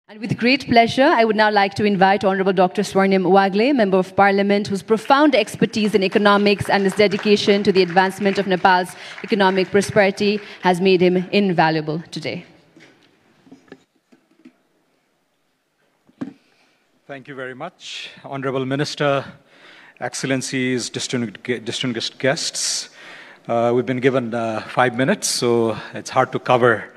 And with great pleasure, I would now like to invite Honorable Dr. Swarnim Wagle, Member of Parliament, whose profound expertise in economics and his dedication to the advancement of Nepal's economic prosperity has made him invaluable today. Thank you very much, Honorable Minister, Excellencies, distinguished guests. We've been given 5 minutes, so it's hard to cover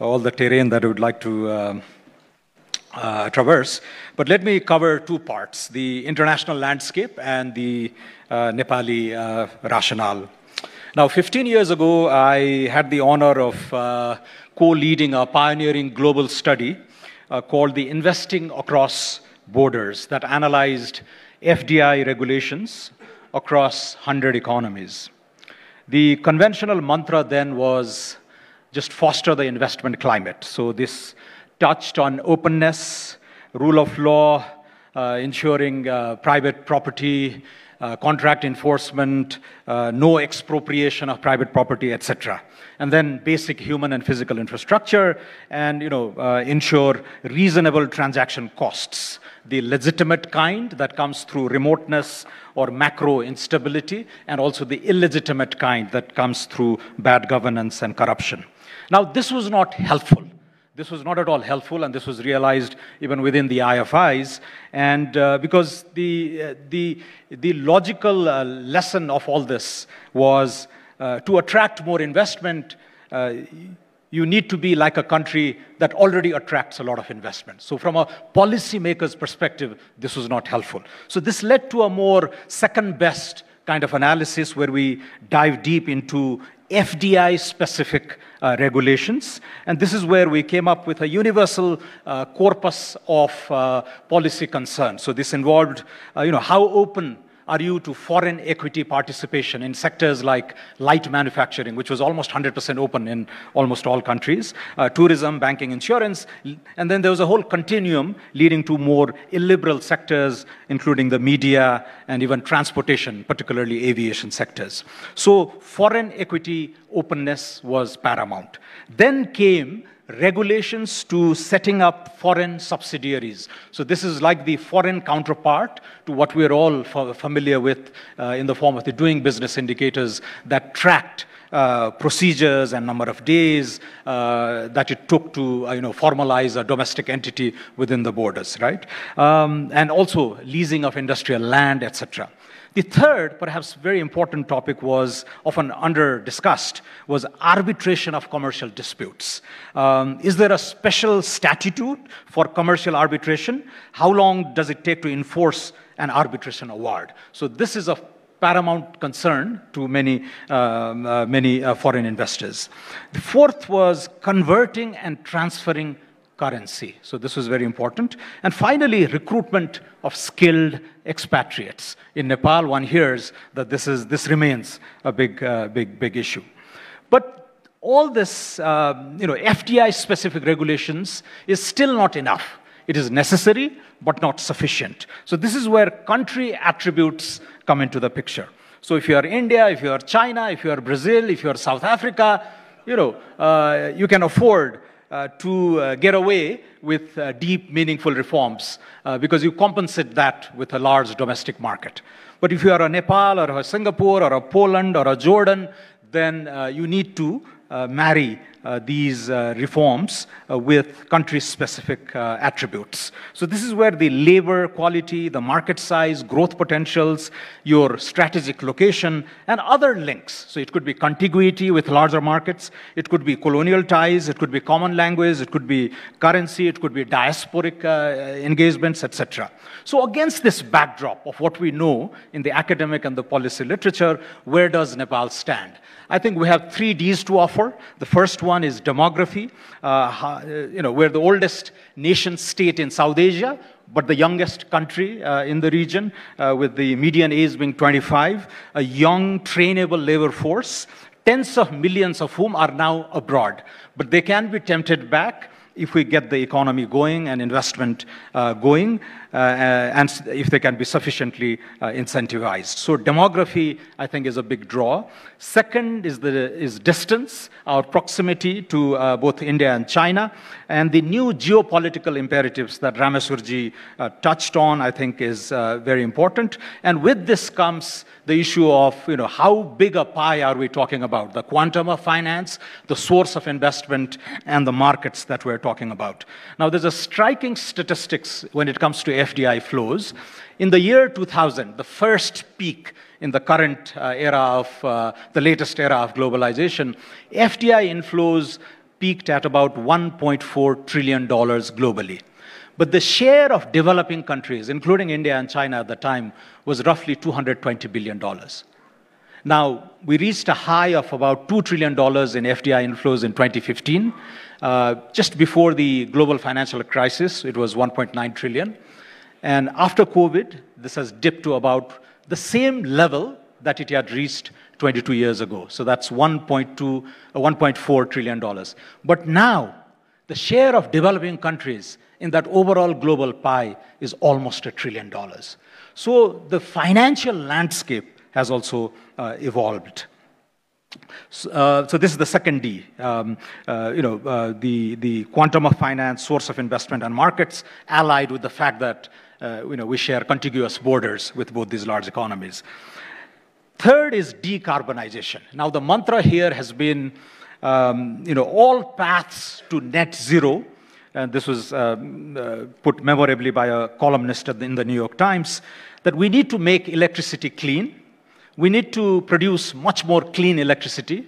all the terrain that I would like to traverse. But let me cover two parts, the international landscape and the Nepali rationale. Now, 15 years ago, I had the honor of co-leading a pioneering global study called the Investing Across Borders that analyzed FDI regulations across 100 economies. The conventional mantra then was just foster the investment climate. So this touched on openness, rule of law, ensuring private property, contract enforcement, no expropriation of private property, etc. And then basic human and physical infrastructure, and ensure reasonable transaction costs, the legitimate kind that comes through remoteness or macro instability, and also the illegitimate kind that comes through bad governance and corruption. Now, this was not helpful. This was not at all helpful, and this was realized even within the IFIs. And because the logical lesson of all this was to attract more investment, you need to be like a country that already attracts a lot of investment. So from a policymaker's perspective, this was not helpful. So this led to a more second-best kind of analysis where we dive deep into FDI-specific regulations. And this is where we came up with a universal corpus of policy concerns. So this involved, how open are you to foreign equity participation in sectors like light manufacturing, which was almost 100% open in almost all countries, tourism, banking, insurance, and then there was a whole continuum leading to more illiberal sectors, including the media and even transportation, particularly aviation sectors. So foreign equity openness was paramount. Then came regulations to setting up foreign subsidiaries. So this is like the foreign counterpart to what we're all familiar with in the form of the doing business indicators that tracked procedures and number of days that it took to formalize a domestic entity within the borders, right? And also leasing of industrial land, etc. The third, perhaps very important topic was often under-discussed, was arbitration of commercial disputes. Is there a special statute for commercial arbitration? How long does it take to enforce an arbitration award? So this is of paramount concern to many foreign investors. The fourth was converting and transferring currency. So this was very important. And finally, recruitment of skilled expatriates. In Nepal, one hears that this remains a big issue. But all this, FDI-specific regulations is still not enough. It is necessary, but not sufficient. So this is where country attributes come into the picture. So if you are India, if you are China, if you are Brazil, if you are South Africa, you can afford to get away with deep, meaningful reforms because you compensate that with a large domestic market. But if you are a Nepal or a Singapore or a Poland or a Jordan, then you need to marry these reforms with country-specific attributes. So this is where the labor quality, the market size, growth potentials, your strategic location, and other links. So it could be contiguity with larger markets, it could be colonial ties, it could be common language, it could be currency, it could be diasporic engagements, etc. So against this backdrop of what we know in the academic and the policy literature, where does Nepal stand? I think we have 3 Ds to offer. The first one is demography. We're the oldest nation state in South Asia, but the youngest country in the region, with the median age being 25, a young, trainable labor force, tens of millions of whom are now abroad. But they can be tempted back if we get the economy going and investment going, and if they can be sufficiently incentivized. So demography, I think, is a big draw. Second is distance, our proximity to both India and China, and the new geopolitical imperatives that Rameswarji touched on, I think, is very important. And with this comes the issue of, how big a pie are we talking about? The quantum of finance, the source of investment, and the markets that we're talking about. Now, there's a striking statistics when it comes to FDI flows. In the year 2000, the first peak in the current era of, the latest era of globalization, FDI inflows peaked at about $1.4 trillion globally. But the share of developing countries, including India and China at the time, was roughly $220 billion. Now, we reached a high of about $2 trillion in FDI inflows in 2015. Just before the global financial crisis, it was 1.9 trillion. And after COVID, this has dipped to about the same level that it had reached 22 years ago. So that's $1.4 trillion. But now, the share of developing countries in that overall global pie is almost $1 trillion. So the financial landscape has also evolved. So this is the second D, the quantum of finance, source of investment, and markets, allied with the fact that we share contiguous borders with both these large economies. Third is decarbonization. Now, the mantra here has been, all paths to net zero. And this was put memorably by a columnist in the New York Times, that we need to make electricity clean. We need to produce much more clean electricity,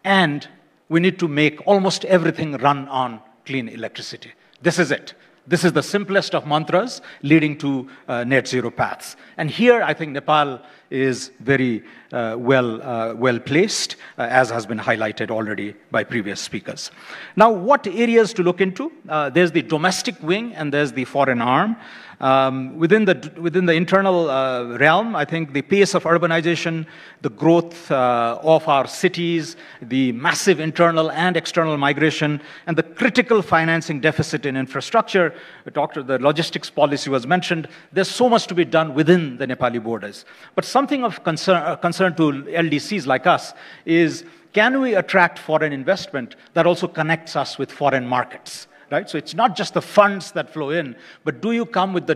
and we need to make almost everything run on clean electricity. This is it. This is the simplest of mantras leading to net zero paths. And here, I think Nepal is very well placed, as has been highlighted already by previous speakers. Now, what areas to look into? There's the domestic wing and there's the foreign arm. Within the internal realm, I think the pace of urbanization, the growth of our cities, the massive internal and external migration, and the critical financing deficit in infrastructure, the logistics policy was mentioned. There's so much to be done within the Nepali borders. But something of concern to LDCs like us is, can we attract foreign investment that also connects us with foreign markets? Right? So it's not just the funds that flow in, but do you come with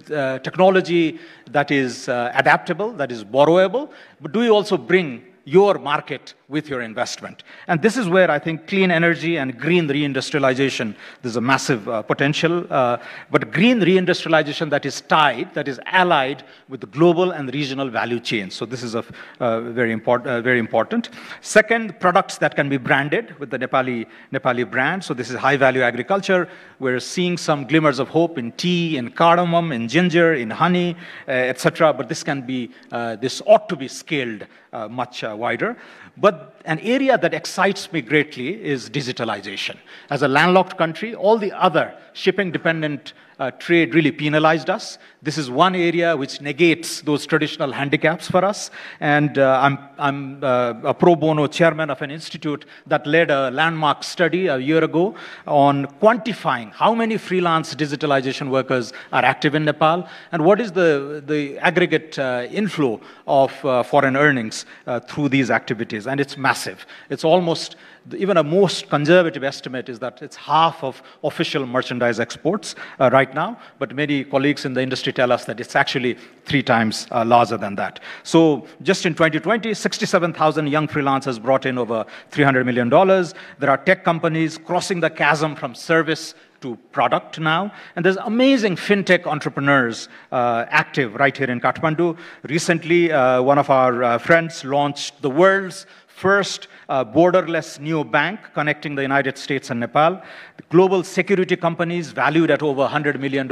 technology that is adaptable, that is borrowable, but do you also bring your market with your investment? And this is where I think clean energy and green reindustrialization, there's a massive potential, but green reindustrialization that is tied, that is allied with the global and regional value chains. So this is very important. Second, products that can be branded with the Nepali brand. So this is high-value agriculture. We're seeing some glimmers of hope in tea, in cardamom, in ginger, in honey, etc. But this ought to be scaled much wider. But an area that excites me greatly is digitalization. As a landlocked country, all the other shipping-dependent trade really penalized us. This is one area which negates those traditional handicaps for us. And I'm a pro bono chairman of an institute that led a landmark study a year ago on quantifying how many freelance digitalization workers are active in Nepal and what is the aggregate inflow of foreign earnings through these activities. And it's massive. It's almost, even a most conservative estimate is that it's half of official merchandise exports right now, but many colleagues in the industry tell us that it's actually 3 times larger than that. So just in 2020, 67,000 young freelancers brought in over $300 million. There are tech companies crossing the chasm from service to product now. And there's amazing fintech entrepreneurs active right here in Kathmandu. Recently, one of our friends launched the world's first borderless neobank connecting the United States and Nepal. The global security companies valued at over $100 million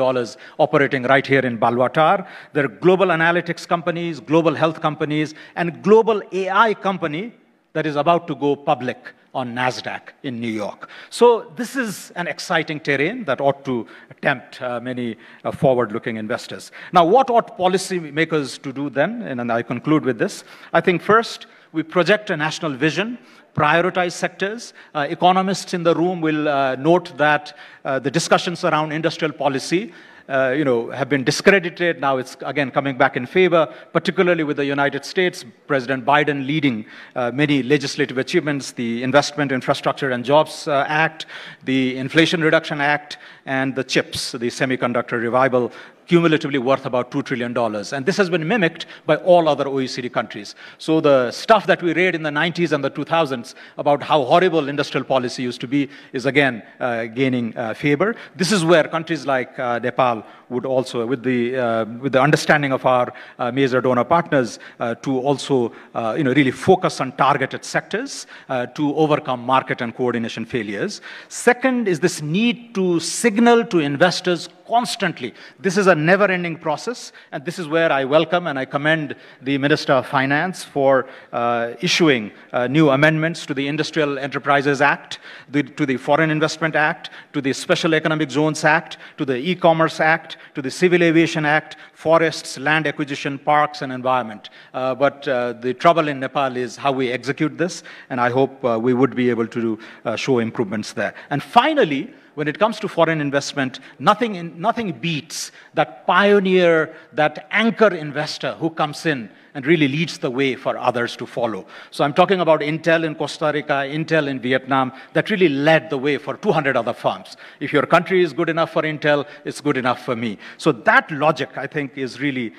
operating right here in Balwatar. There are global analytics companies, global health companies, and global AI company that is about to go public on NASDAQ in New York. So this is an exciting terrain that ought to tempt many forward-looking investors. Now, what ought policymakers to do then? And I conclude with this. I think first, we project a national vision, prioritize sectors. Economists in the room will note that the discussions around industrial policy have been discredited. Now it's again coming back in favor, particularly with the United States, President Biden leading many legislative achievements, the Investment, Infrastructure and Jobs Act, the Inflation Reduction Act, and the CHIPS, the Semiconductor Revival, cumulatively worth about $2 trillion. And this has been mimicked by all other OECD countries. So the stuff that we read in the 90s and the 2000s about how horrible industrial policy used to be is again gaining favor. This is where countries like Nepal would also, with the understanding of our major donor partners, to also really focus on targeted sectors to overcome market and coordination failures. Second is this need to signal to investors constantly. This is a never-ending process, and this is where I welcome and I commend the Minister of Finance for issuing new amendments to the Industrial Enterprises Act, to the Foreign Investment Act, to the Special Economic Zones Act, to the E-Commerce Act, to the Civil Aviation Act, forests, land acquisition, parks, and environment. But the trouble in Nepal is how we execute this, and I hope we would be able to show improvements there. And finally, when it comes to foreign investment, nothing beats that pioneer, that anchor investor who comes in and really leads the way for others to follow. So I'm talking about Intel in Costa Rica, Intel in Vietnam, that really led the way for 200 other firms. If your country is good enough for Intel, it's good enough for me. So that logic, I think, is really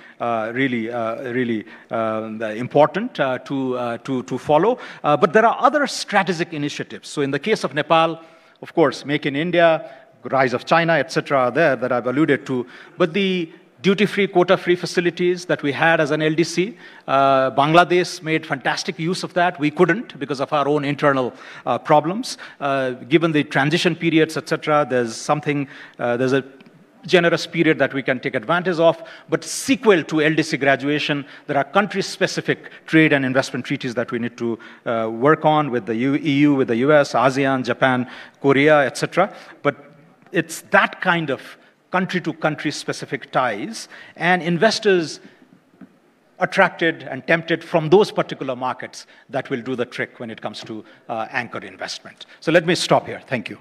important to follow. But there are other strategic initiatives. So in the case of Nepal, of course, Make in India, rise of China, etc. are there that I've alluded to. But the duty-free, quota-free facilities that we had as an LDC, Bangladesh made fantastic use of that. We couldn't because of our own internal problems. Given the transition periods, etc., there's a generous period that we can take advantage of, but sequel to LDC graduation, there are country-specific trade and investment treaties that we need to work on with the EU, with the US, ASEAN, Japan, Korea, etc. But it's that kind of country-to-country specific ties, and investors attracted and tempted from those particular markets that will do the trick when it comes to anchor investment. So let me stop here. Thank you.